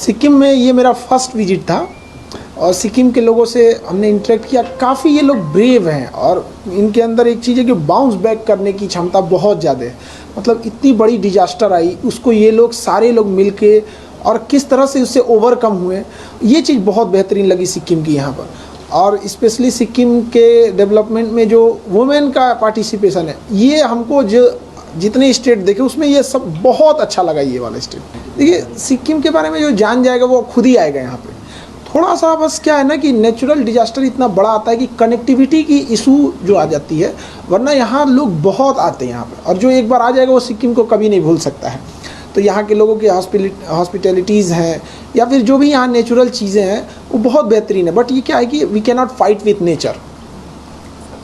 सिक्किम में ये मेरा फर्स्ट विजिट था और सिक्किम के लोगों से हमने इंटरेक्ट किया। काफ़ी ये लोग ब्रेव हैं और इनके अंदर एक चीज़ है कि बाउंस बैक करने की क्षमता बहुत ज़्यादा है। मतलब इतनी बड़ी डिजास्टर आई, उसको ये लोग सारे लोग मिल के और किस तरह से उससे ओवरकम हुए, ये चीज़ बहुत बेहतरीन लगी सिक्किम की यहाँ पर। और स्पेशली सिक्किम के डेवलपमेंट में जो वुमेन का पार्टिसिपेशन है, ये हमको जो जितने स्टेट देखे उसमें ये सब बहुत अच्छा लगा। ये वाला स्टेट देखिए, सिक्किम के बारे में जो जान जाएगा वो खुद ही आएगा यहाँ पे। थोड़ा सा बस क्या है ना कि नेचुरल डिजास्टर इतना बड़ा आता है कि कनेक्टिविटी की इशू जो आ जाती है, वरना यहाँ लोग बहुत आते हैं यहाँ पे, और जो एक बार आ जाएगा वो सिक्किम को कभी नहीं भूल सकता है। तो यहाँ के लोगों की हॉस्पिटैलिटीज़ हैं या फिर जो भी यहाँ नेचुरल चीज़ें हैं वो बहुत बेहतरीन है। बट ये क्या है कि we can not fight with nature,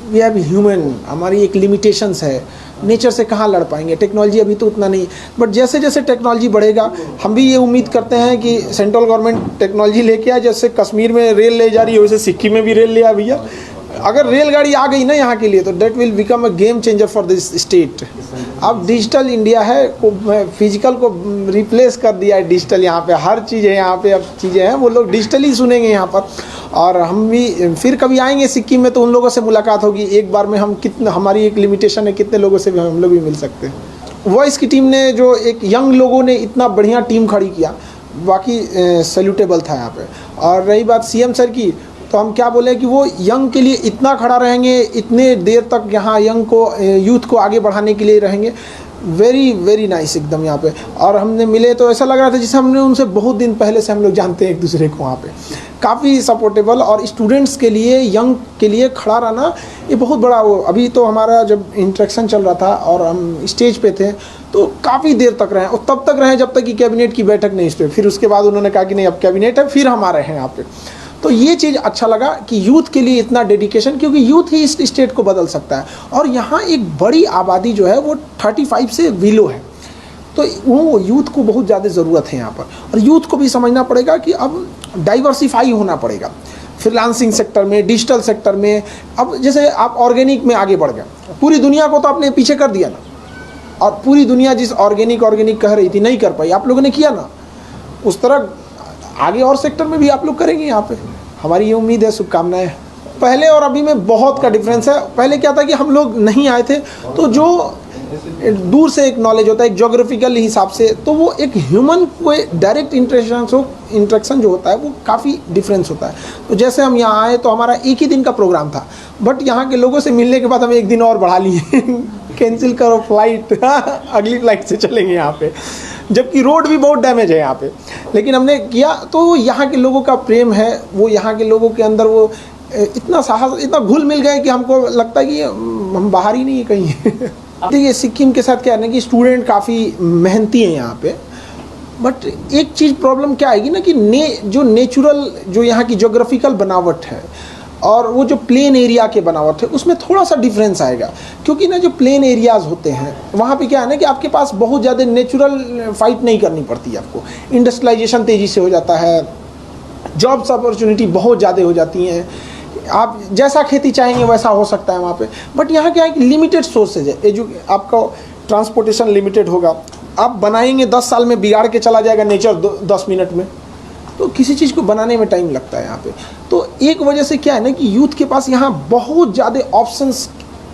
we have human, हमारी एक लिमिटेशंस है। नेचर से कहाँ लड़ पाएंगे, टेक्नोलॉजी अभी तो उतना नहीं। बट जैसे जैसे टेक्नोलॉजी बढ़ेगा, हम भी ये उम्मीद करते हैं कि सेंट्रल गवर्नमेंट टेक्नोलॉजी लेके आए। जैसे कश्मीर में रेल ले जा रही है, वैसे सिक्किम में भी रेल ले आ भैया। अगर रेलगाड़ी आ गई ना यहाँ के लिए, तो that will become a game changer for this state. अब डिजिटल इंडिया है, फिजिकल को रिप्लेस कर दिया है डिजिटल। यहाँ पे हर चीज़ है, यहाँ पे अब चीज़ें हैं, वो लोग डिजिटली सुनेंगे यहाँ पर। और हम भी फिर कभी आएंगे सिक्किम में तो उन लोगों से मुलाकात होगी। एक बार में हम कितना, हमारी एक लिमिटेशन है, कितने लोगों से भी हम लोग भी मिल सकते हैं। वॉइस की टीम ने, जो एक यंग लोगों ने इतना बढ़िया टीम खड़ी किया, बाकी सैल्यूटेबल था यहाँ पे। और रही बात सीएम सर की, तो हम क्या बोले कि वो यंग के लिए इतना खड़ा रहेंगे, इतने देर तक यहाँ यंग को, यूथ को आगे बढ़ाने के लिए रहेंगे। वेरी वेरी नाइस एकदम यहाँ पे। और हमने मिले तो ऐसा लग रहा था जैसे हमने उनसे बहुत दिन पहले से हम लोग जानते हैं एक दूसरे को। वहाँ पे काफ़ी सपोर्टेबल, और स्टूडेंट्स के लिए, यंग के लिए खड़ा रहना ये बहुत बड़ा। वो अभी तो हमारा जब इंटरेक्शन चल रहा था और हम स्टेज पे थे तो काफ़ी देर तक रहे, और तब तक रहे जब तक कि कैबिनेट की बैठक नहीं इस पर। फिर उसके बाद उन्होंने कहा कि नहीं अब कैबिनेट है, फिर हम आ रहे हैं यहाँ पे। तो ये चीज़ अच्छा लगा कि यूथ के लिए इतना डेडिकेशन, क्योंकि यूथ ही इस स्टेट को बदल सकता है। और यहाँ एक बड़ी आबादी जो है वो 35 से बिलो है, तो वो यूथ को बहुत ज़्यादा ज़रूरत है यहाँ पर। और यूथ को भी समझना पड़ेगा कि अब डाइवर्सिफाई होना पड़ेगा फ्रीलांसिंग सेक्टर में, डिजिटल सेक्टर में। अब जैसे आप ऑर्गेनिक में आगे बढ़ गए, पूरी दुनिया को तो आपने पीछे कर दिया ना, और पूरी दुनिया जिस ऑर्गेनिक कह रही थी नहीं कर पाई, आप लोगों ने किया ना, उस तरह आगे और सेक्टर में भी आप लोग करेंगे यहाँ पे। हमारी ये उम्मीद है, शुभकामनाएं। पहले और अभी में बहुत का डिफरेंस है। पहले क्या था कि हम लोग नहीं आए थे, तो जो दूर से एक नॉलेज होता है, एक जोग्राफिकल हिसाब से, तो वो एक ह्यूमन को डायरेक्ट इंटरेक्शन जो होता है वो काफ़ी डिफरेंस होता है। तो जैसे हम यहाँ आए तो हमारा एक ही दिन का प्रोग्राम था, बट यहाँ के लोगों से मिलने के बाद हम एक दिन और बढ़ा लिए कैंसिल करो फ्लाइट अगली फ्लाइट से चलेंगे यहाँ पे, जबकि रोड भी बहुत डैमेज है यहाँ पे। लेकिन हमने किया, तो यहाँ के लोगों का प्रेम है, वो यहाँ के लोगों के अंदर वो इतना साहस, इतना घुल मिल गए कि हमको लगता है कि हम बाहर ही नहीं है कहीं देखिए, सिक्किम के साथ क्या है ना कि स्टूडेंट काफ़ी मेहनती हैं यहाँ पे। बट एक चीज़ प्रॉब्लम क्या आएगी ना कि जो नेचुरल, जो यहाँ की जोग्राफिकल बनावट है और वो जो प्लेन एरिया के बनावट है, उसमें थोड़ा सा डिफरेंस आएगा। क्योंकि ना जो प्लेन एरियाज़ होते हैं वहाँ पे क्या है ना कि आपके पास बहुत ज़्यादा नेचुरल फाइट नहीं करनी पड़ती है आपको। इंडस्ट्रियलाइजेशन तेज़ी से हो जाता है, जॉब्स अपॉर्चुनिटी बहुत ज़्यादा हो जाती हैं, आप जैसा खेती चाहेंगे वैसा हो सकता है वहाँ पे। बट यहाँ क्या है कि लिमिटेड सोर्सेज है, आपका ट्रांसपोर्टेशन लिमिटेड होगा। आप बनाएंगे 10 साल में बिगाड़ के चला जाएगा नेचर 10 मिनट में, तो किसी चीज़ को बनाने में टाइम लगता है यहाँ पे। तो एक वजह से क्या है ना कि यूथ के पास यहाँ बहुत ज़्यादा ऑप्शंस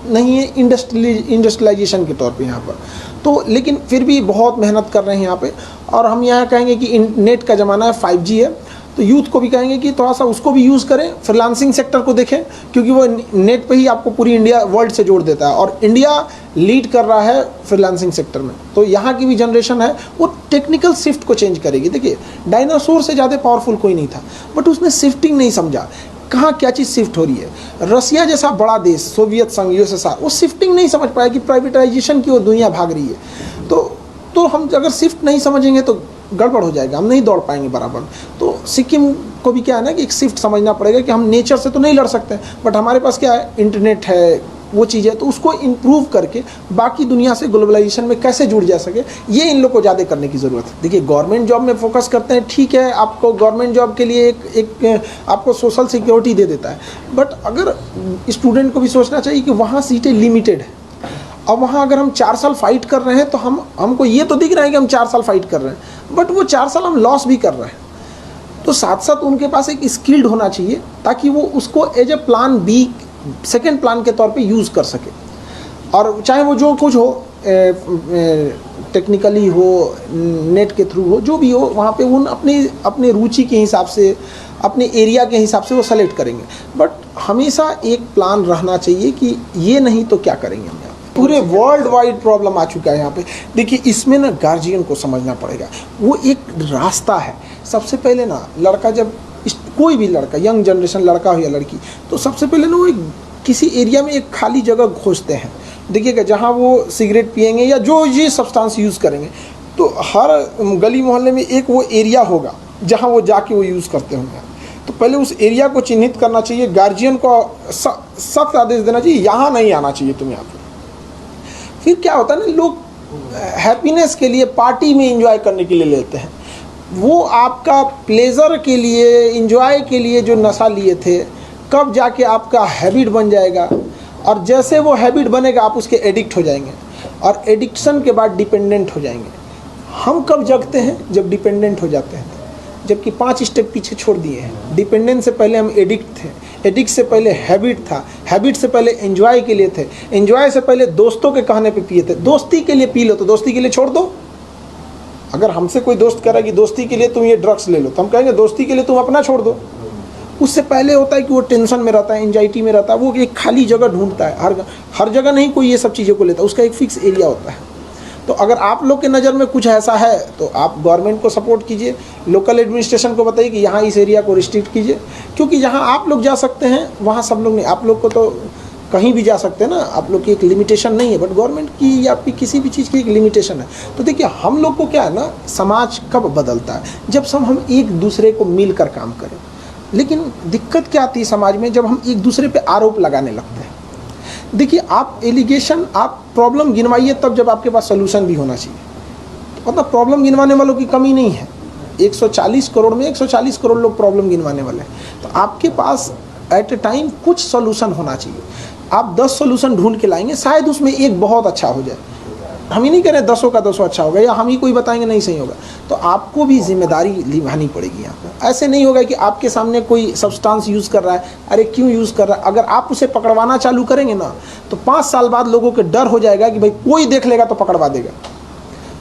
नहीं है इंडस्ट्रियलाइजेशन के तौर पे यहाँ पर। तो लेकिन फिर भी बहुत मेहनत कर रहे हैं यहाँ पे। और हम यहाँ कहेंगे कि नेट का ज़माना है, 5G है, तो यूथ को भी कहेंगे कि थोड़ा सा उसको भी यूज़ करें, फ्रीलांसिंग सेक्टर को देखें, क्योंकि वो नेट पे ही आपको पूरी इंडिया, वर्ल्ड से जोड़ देता है। और इंडिया लीड कर रहा है फ्रीलांसिंग सेक्टर में। तो यहाँ की भी जनरेशन है वो टेक्निकल शिफ्ट को चेंज करेगी। देखिए, डायनासोर से ज़्यादा पावरफुल कोई नहीं था, बट उसने शिफ्टिंग नहीं समझा, कहाँ क्या चीज़ शिफ्ट हो रही है। रसिया जैसा बड़ा देश, सोवियत संघ, यूएसएसआर, वो शिफ्टिंग नहीं समझ पाया कि प्राइवेटाइजेशन की वो दुनिया भाग रही है। तो हम अगर शिफ्ट नहीं समझेंगे तो गड़बड़ हो जाएगा, हम नहीं दौड़ पाएंगे बराबर। तो सिक्किम को भी क्या है ना कि एक शिफ्ट समझना पड़ेगा कि हम नेचर से तो नहीं लड़ सकते, बट हमारे पास क्या है, इंटरनेट है, वो चीज़ है, तो उसको इम्प्रूव करके बाकी दुनिया से ग्लोबलाइजेशन में कैसे जुड़ जा सके, ये इन लोग को ज़्यादा करने की ज़रूरत है। देखिए, गवर्नमेंट जॉब में फोकस करते हैं, ठीक है, आपको गवर्नमेंट जॉब के लिए एक आपको सोशल सिक्योरिटी दे देता है, बट अगर स्टूडेंट को भी सोचना चाहिए कि वहाँ सीटें लिमिटेड है। अब वहाँ अगर हम 4 साल फाइट कर रहे हैं तो हमको ये तो दिख रहा है कि हम 4 साल फाइट कर रहे हैं, बट वो 4 साल हम लॉस भी कर रहे हैं। तो साथ साथ उनके पास एक स्किल्ड होना चाहिए ताकि वो उसको as a plan B, second plan के तौर पे यूज़ कर सके। और चाहे वो जो कुछ हो, टेक्निकली हो, नेट के थ्रू हो, जो भी हो, वहाँ पे उन अपने रुचि के हिसाब से, अपने एरिया के हिसाब से वो सेलेक्ट करेंगे। बट हमेशा एक प्लान रहना चाहिए कि ये नहीं तो क्या करेंगे हम। यहाँ पूरे वर्ल्ड वाइड प्रॉब्लम आ चुका है यहाँ पे। देखिए इसमें ना गार्जियन को समझना पड़ेगा, वो एक रास्ता है। सबसे पहले ना लड़का जब, कोई भी लड़का, यंग जनरेशन लड़का हो या लड़की, तो सबसे पहले ना वो किसी एरिया में एक खाली जगह खोजते हैं। देखिएगा जहाँ वो सिगरेट पिएंगे या जो ये सब्सटेंस यूज़ करेंगे, तो हर गली मोहल्ले में एक वो एरिया होगा जहाँ वो जाके वो यूज़ करते होंगे। तो पहले उस एरिया को चिन्हित करना चाहिए, गार्जियन को सख्त आदेश देना चाहिए, यहाँ नहीं आना चाहिए तुम यहाँ पे। फिर क्या होता है ना, लोग हैप्पीनेस के लिए, पार्टी में एंजॉय करने के लिए लेते हैं। वो आपका प्लेजर के लिए, एंजॉय के लिए जो नशा लिए थे, कब जाके आपका हैबिट बन जाएगा, और जैसे वो हैबिट बनेगा आप उसके एडिक्ट हो जाएंगे, और एडिक्शन के बाद डिपेंडेंट हो जाएंगे। हम कब जगते हैं? जब डिपेंडेंट हो जाते हैं, जबकि 5 स्टेप पीछे छोड़ दिए हैं। डिपेंडेंस से पहले हम एडिक्ट थे, एडिक्ट से पहले हैबिट था, हैबिट से पहले एंजॉय के लिए थे, एंजॉय से पहले दोस्तों के कहने पे पिए थे। दोस्ती के लिए पी लो तो दोस्ती के लिए छोड़ दो। अगर हमसे कोई दोस्त कह रहा है कि दोस्ती के लिए तुम ये ड्रग्स ले लो, तो हम कहेंगे दोस्ती के लिए तुम अपना छोड़ दो। उससे पहले होता है कि वो टेंशन में रहता है, एंजाइटी में रहता है, वो एक खाली जगह ढूंढता है। हर जगह नहीं कोई ये सब चीज़ों को लेता है, उसका एक फिक्स एरिया होता है। तो अगर आप लोग के नज़र में कुछ ऐसा है तो आप गवर्नमेंट को सपोर्ट कीजिए, लोकल एडमिनिस्ट्रेशन को बताइए कि यहाँ इस एरिया को रिस्ट्रिक्ट कीजिए, क्योंकि जहाँ आप लोग जा सकते हैं वहाँ सब लोग नहीं। आप लोग को तो कहीं भी जा सकते हैं ना, आप लोग की एक लिमिटेशन नहीं है, बट गवर्नमेंट की या फिर किसी भी चीज़ की एक लिमिटेशन है। तो देखिए हम लोग को क्या है ना, समाज कब बदलता है? जब सब हम एक दूसरे को मिल कर काम करें। लेकिन दिक्कत क्या आती है समाज में? जब हम एक दूसरे पे आरोप लगाने लगते हैं। देखिए आप एलिगेशन, आप प्रॉब्लम गिनवाइए तब जब आपके पास सोल्यूशन भी होना चाहिए। मतलब प्रॉब्लम गिनवाने वालों की कमी नहीं है, 140 करोड़ में 140 करोड़ लोग प्रॉब्लम गिनवाने वाले हैं। तो आपके पास एट ए टाइम कुछ सोल्यूशन होना चाहिए। आप 10 सोल्यूशन ढूंढ के लाएंगे, शायद उसमें एक बहुत अच्छा हो जाए। हम ही नहीं कह रहे 10 का 10 अच्छा होगा, या हम ही कोई बताएंगे नहीं सही होगा। तो आपको भी जिम्मेदारी निभानी पड़ेगी यहाँ पर। ऐसे नहीं होगा कि आपके सामने कोई सब्सटेंस यूज़ कर रहा है, अरे क्यों यूज़ कर रहा है, अगर आप उसे पकड़वाना चालू करेंगे ना, तो 5 साल बाद लोगों के डर हो जाएगा कि भाई कोई देख लेगा तो पकड़वा देगा।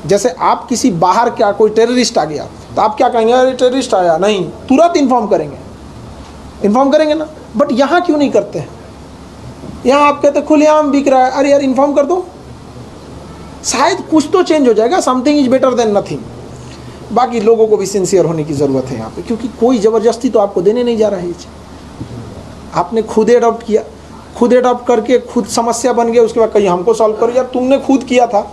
जैसे आप किसी बाहर क्या, कोई टेररिस्ट आ गया तो आप क्या कहेंगे? अरे टेररिस्ट आया, नहीं, तुरंत इन्फॉर्म करेंगे ना। बट यहाँ क्यों नहीं करते हैं? यहाँ आप कहते खुलेआम बिक रहा है, अरे यार इन्फॉर्म कर दो, शायद कुछ तो चेंज हो जाएगा। Something is better than nothing. बाकी लोगों को भी सिंसियर होने की ज़रूरत है यहाँ पे, क्योंकि कोई ज़बरदस्ती तो आपको देने नहीं जा रहा है ये चीज़। आपने खुद एडॉप्ट किया, खुद एडॉप्ट करके खुद समस्या बन गया, उसके बाद कहीं हमको सॉल्व करो। यार तुमने खुद किया था।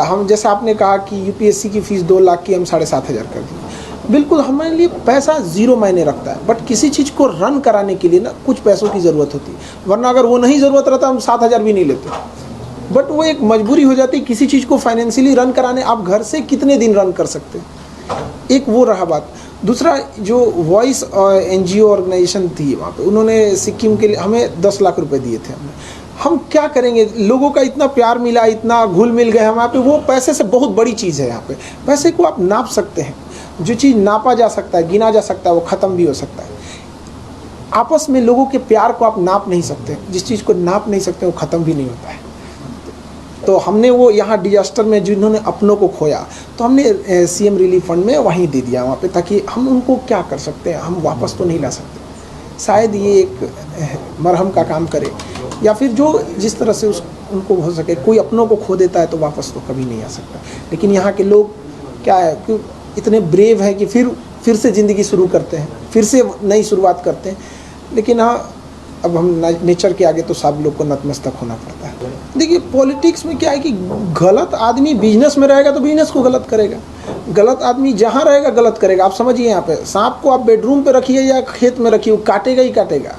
हम जैसे आपने कहा कि यूपीएससी की फ़ीस 2 लाख की हम 7,500 कर दी। बिल्कुल हमारे लिए पैसा ज़ीरो मायने रखता है, बट किसी चीज़ को रन कराने के लिए ना कुछ पैसों की ज़रूरत होती है। वरना अगर वो नहीं ज़रूरत रहता हम 7,000 भी नहीं लेते। बट वो एक मजबूरी हो जाती है किसी चीज़ को फाइनेंशियली रन कराने। आप घर से कितने दिन रन कर सकते हैं? एक वो रहा बात। दूसरा, जो वॉइस NGO ऑर्गेनाइजेशन थी वहाँ पे, उन्होंने सिक्किम के लिए हमें 10 लाख रुपए दिए थे। हम क्या करेंगे? लोगों का इतना प्यार मिला, इतना घुल मिल गए हम वहाँ पे। वो पैसे से बहुत बड़ी चीज़ है यहाँ पे। पैसे को आप नाप सकते हैं, जो चीज़ नापा जा सकता है, गिना जा सकता है, वो ख़त्म भी हो सकता है। आपस में लोगों के प्यार को आप नाप नहीं सकते। जिस चीज़ को नाप नहीं सकते वो ख़त्म भी नहीं होता है। तो हमने वो यहाँ डिजास्टर में जिन्होंने अपनों को खोया, तो हमने CM रिलीफ फंड में वहीं दे दिया वहाँ पे, ताकि हम उनको क्या कर सकते हैं, हम वापस तो नहीं ला सकते। शायद ये एक मरहम का काम करे, या फिर जो जिस तरह से उनको हो सके। कोई अपनों को खो देता है तो वापस तो कभी नहीं आ सकता। लेकिन यहाँ के लोग क्या है कि इतने ब्रेव हैं कि फिर से ज़िंदगी शुरू करते हैं, फिर से नई शुरुआत करते हैं। लेकिन हाँ, अब हम नेचर के आगे तो सब लोग को नतमस्तक होना पड़ता है। देखिए पॉलिटिक्स में क्या है कि गलत आदमी बिजनेस में रहेगा तो बिजनेस को गलत करेगा, गलत आदमी जहाँ रहेगा गलत करेगा। आप समझिए, यहाँ पे सांप को आप बेडरूम पे रखिए या खेत में रखिए, वो काटेगा ही काटेगा।